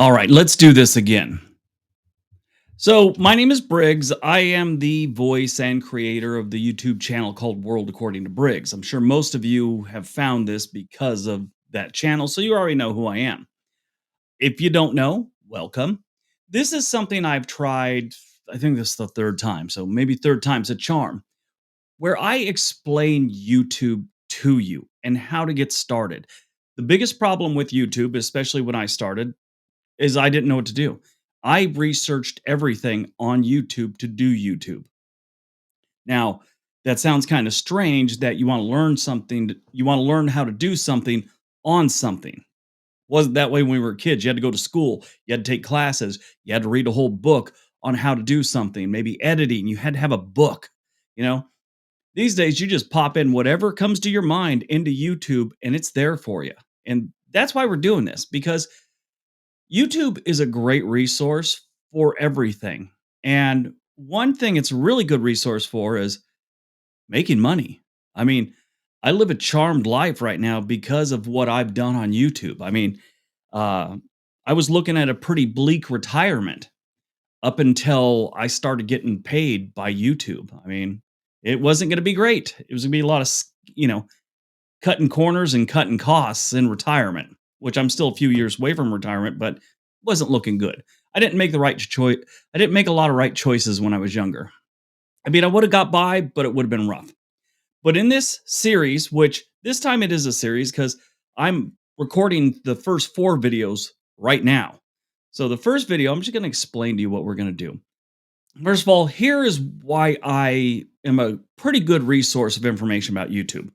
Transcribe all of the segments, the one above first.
All right, let's do this again. So, my name is Briggs. I am the voice and creator of the YouTube channel called World According to Briggs. I'm sure most of you have found this because of that channel, so you already know who I am. If you don't know, welcome. This is something I've tried, I think this is the third time, so maybe third time's a charm, where I explain YouTube to you and how to get started. The biggest problem with YouTube, especially when I started, is I didn't know what to do. I researched everything on YouTube to do YouTube. Now, that sounds kind of strange that you want to learn something, you want to learn how to do something on something. Wasn't that way when we were kids. You had to go to school, you had to take classes, you had to read a whole book on how to do something, maybe editing, you had to have a book, you know. These days you just pop in whatever comes to your mind into YouTube and it's there for you. And that's why we're doing this, because YouTube is a great resource for everything. And one thing it's a really good resource for is making money. I mean, I live a charmed life right now because of what I've done on YouTube. Uh, I was looking at a pretty bleak retirement up until I started getting paid by YouTube. It wasn't going to be great. It was going to be a lot of, cutting corners and cutting costs in retirement, which I'm still a few years away from retirement, but wasn't looking good. I didn't make the right choice. I didn't make a lot of right choices when I was younger. I would have got by, but it would have been rough. But in this series, which this time it is a series because I'm recording the first four videos right now. So the first video, I'm just going to explain to you what we're going to do. First of all, here is why I am a pretty good resource of information about YouTube.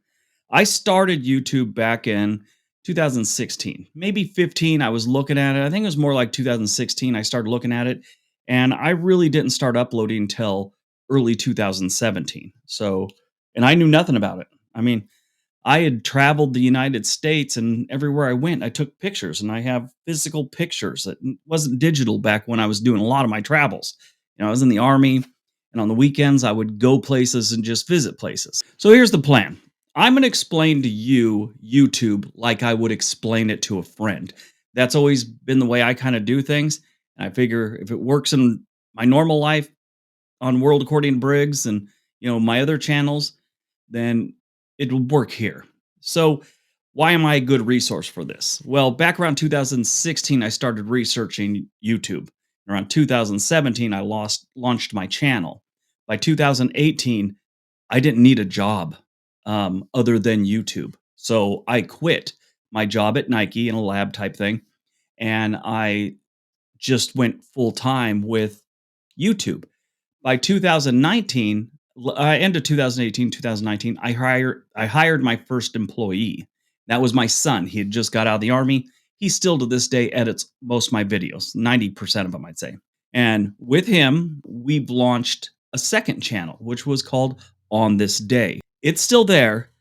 I started YouTube back in 2016, maybe 15. I was looking at it. I think it was more like 2016. I started looking at it, and I really didn't start uploading until early 2017. So, and I knew nothing about it. I had traveled the United States, and everywhere I went, I took pictures, and I have physical pictures. It wasn't digital back when I was doing a lot of my travels. I was in the army, and on the weekends, I would go places and just visit places. So here's the plan. I'm going to explain to you YouTube like I would explain it to a friend. That's always been the way I kind of do things. And I figure if it works in my normal life on World According to Briggs and my other channels, then it'll work here. So why am I a good resource for this? Well, back around 2016, I started researching YouTube. Around 2017, I launched my channel. By 2018, I didn't need a job other than YouTube. So I quit my job at Nike in a lab type thing, and I just went full time with YouTube. By 2019, end of 2018, 2019, I hired my first employee. That was my son. He had just got out of the army. He still to this day edits most of my videos, 90% of them, I'd say. And with him, we've launched a second channel, which was called On This Day. It's still there,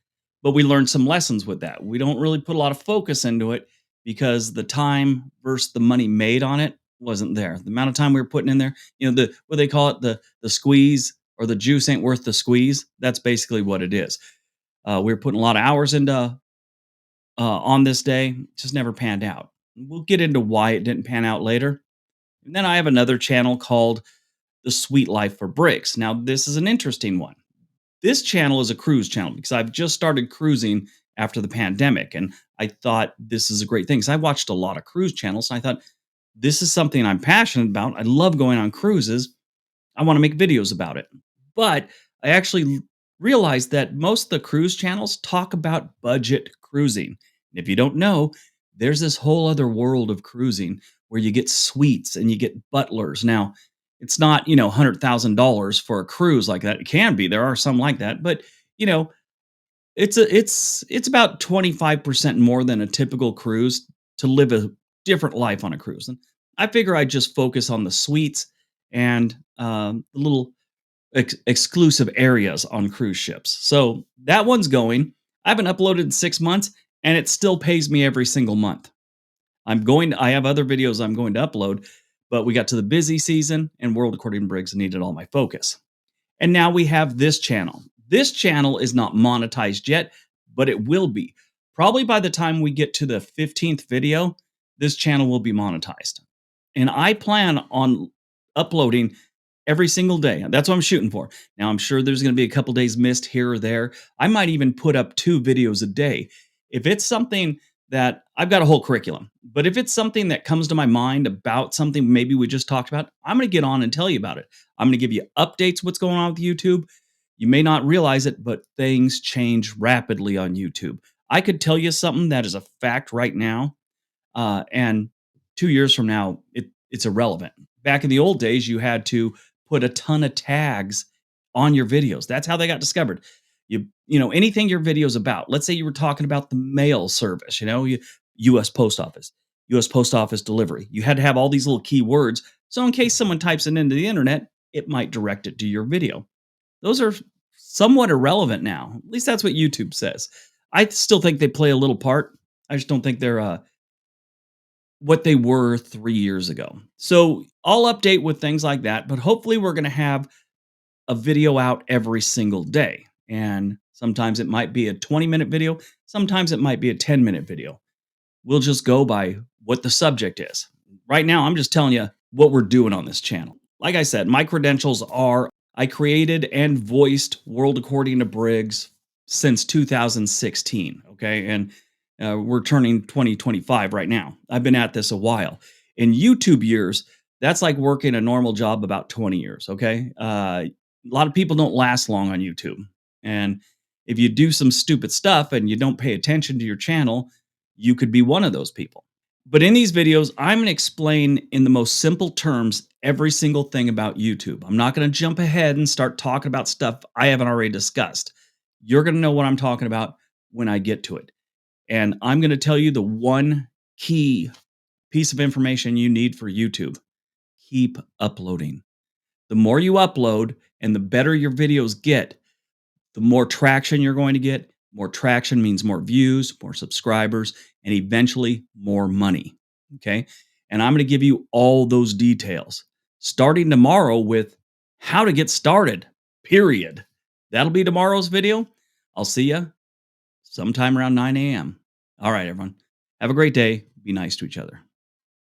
but we learned some lessons with that. We don't really put a lot of focus into it because the time versus the money made on it wasn't there. The amount of time we were putting in there, the what they call it, the squeeze, or the juice ain't worth the squeeze. That's basically what it is. We were putting a lot of hours into On This Day. It just never panned out. We'll get into why it didn't pan out later. And then I have another channel called The Sweet Life for Bricks. Now, this is an interesting one. This channel is a cruise channel because I've just started cruising after the pandemic. And I thought this is a great thing. Because I watched a lot of cruise channels. And I thought, this is something I'm passionate about. I love going on cruises. I want to make videos about it. But I actually realized that most of the cruise channels talk about budget cruising. And if you don't know, there's this whole other world of cruising where you get suites and you get butlers. Now, it's not, $100,000 for a cruise like that. It can be. There are some like that, but you know, it's about 25% more than a typical cruise to live a different life on a cruise. And I figure I'd just focus on the suites and the little exclusive areas on cruise ships. So that one's going. I haven't uploaded in 6 months, and it still pays me every single month. I have other videos I'm going to upload, but we got to the busy season and World According to Briggs needed all my focus. And now we have this channel. This channel is not monetized yet, but it will be. Probably by the time we get to the 15th video, this channel will be monetized. And I plan on uploading every single day. That's what I'm shooting for. Now, I'm sure there's going to be a couple days missed here or there. I might even put up 2 videos a day. If it's something that I've got a whole curriculum, but if it's something that comes to my mind about something maybe we just talked about, I'm going to get on and tell you about it. I'm going to give you updates what's going on with YouTube. You may not realize it, but things change rapidly on YouTube. I could tell you something that is a fact right now, and 2 years from now, it's irrelevant. Back in the old days, you had to put a ton of tags on your videos. That's how they got discovered. Anything your video's about. Let's say you were talking about the mail service, US Post Office, US Post Office delivery. You had to have all these little keywords. So in case someone types it into the internet, it might direct it to your video. Those are somewhat irrelevant now. At least that's what YouTube says. I still think they play a little part. I just don't think they're what they were 3 years ago. So I'll update with things like that, but hopefully we're going to have a video out every single day. And sometimes it might be a 20-minute video, sometimes it might be a 10-minute video. We'll just go by what the subject is. Right now, I'm just telling you what we're doing on this channel. Like I said, my credentials are I created and voiced World According to Briggs since 2016. Okay. And we're turning 2025 right now. I've been at this a while. In YouTube years, that's like working a normal job about 20 years. Okay. A lot of people don't last long on YouTube. And if you do some stupid stuff and you don't pay attention to your channel, you could be one of those people. But in these videos, I'm going to explain in the most simple terms every single thing about YouTube. I'm not going to jump ahead and start talking about stuff I haven't already discussed. You're going to know what I'm talking about when I get to it. And I'm going to tell you the one key piece of information you need for YouTube. Keep uploading. The more you upload and the better your videos get, the more traction you're going to get. More traction means more views, more subscribers, and eventually more money. Okay. And I'm going to give you all those details starting tomorrow with how to get started, period. That'll be tomorrow's video. I'll see you sometime around 9 a.m. All right, everyone. Have a great day. Be nice to each other.